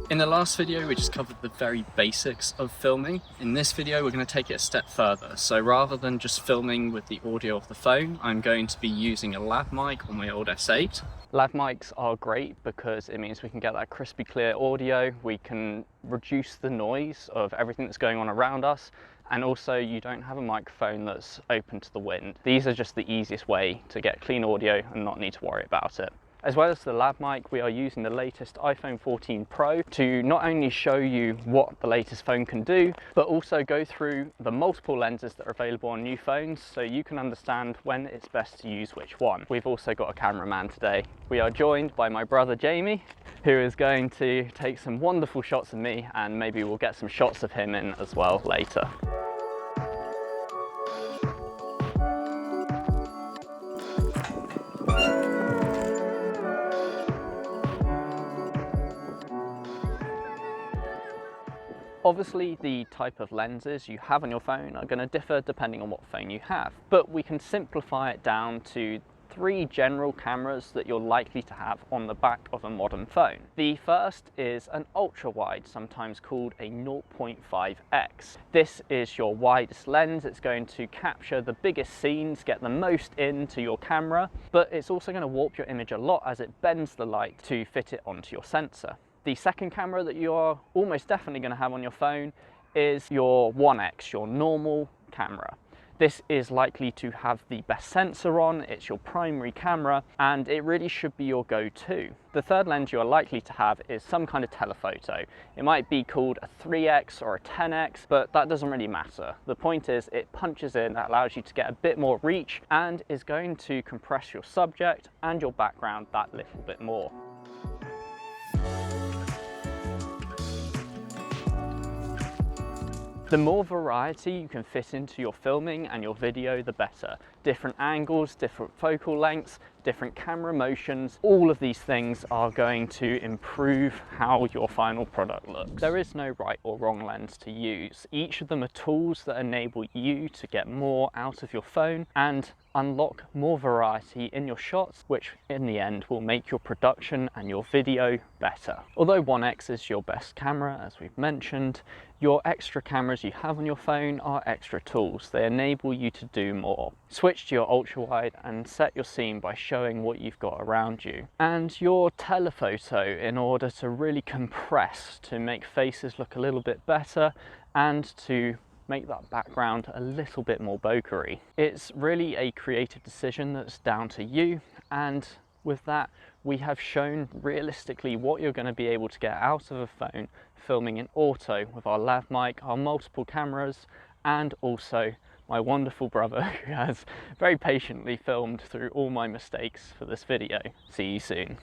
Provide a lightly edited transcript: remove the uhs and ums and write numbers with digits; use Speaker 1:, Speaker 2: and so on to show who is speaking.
Speaker 1: In the last video, we just covered the very basics of filming. In this video, we're going to take it a step further. So rather than just filming with the audio of the phone, I'm going to be using a lav mic on my old S8. Lav mics are great because it means we can get that crispy clear audio, we can reduce the noise of everything that's going on around us, and also you don't have a microphone that's open to the wind. These are just the easiest way to get clean audio and not need to worry about it. As well as the lav mic, we are using the latest iPhone 14 Pro to not only show you what the latest phone can do, but also go through the multiple lenses that are available on new phones so you can understand when it's best to use which one. We've also got a cameraman today. We are joined by my brother Jamie, who is going to take some wonderful shots of me, and maybe we'll get some shots of him in as well later. Obviously, the type of lenses you have on your phone are going to differ depending on what phone you have, but we can simplify it down to three general cameras that you're likely to have on the back of a modern phone. The first is an ultra-wide, sometimes called a 0.5x. This is your widest lens. It's going to capture the biggest scenes, get the most into your camera, but it's also going to warp your image a lot as it bends the light to fit it onto your sensor. The second camera that you are almost definitely going to have on your phone is your 1x, your normal camera. This is likely to have the best sensor on, it's your primary camera, and it really should be your go-to. The third lens you are likely to have is some kind of telephoto. It might be called a 3x or a 10x, but that doesn't really matter. The point is it punches in, that allows you to get a bit more reach, and is going to compress your subject and your background that little bit more. The more variety you can fit into your filming and your video, the better. Different angles, different focal lengths, different camera motions, all of these things are going to improve how your final product looks. There is no right or wrong lens to use. Each of them are tools that enable you to get more out of your phone and unlock more variety in your shots, which in the end will make your production and your video better. Although 1x is your best camera, as we've mentioned, your extra cameras you have on your phone are extra tools. They enable you to do more. Switch to your ultra-wide and set your scene by showing what you've got around you. And your telephoto in order to really compress, to make faces look a little bit better and to make that background a little bit more bokeh-y. It's really a creative decision that's down to you, and with that we have shown realistically what you're going to be able to get out of a phone filming in auto with our lav mic, our multiple cameras, and also my wonderful brother who has very patiently filmed through all my mistakes for this video. See you soon.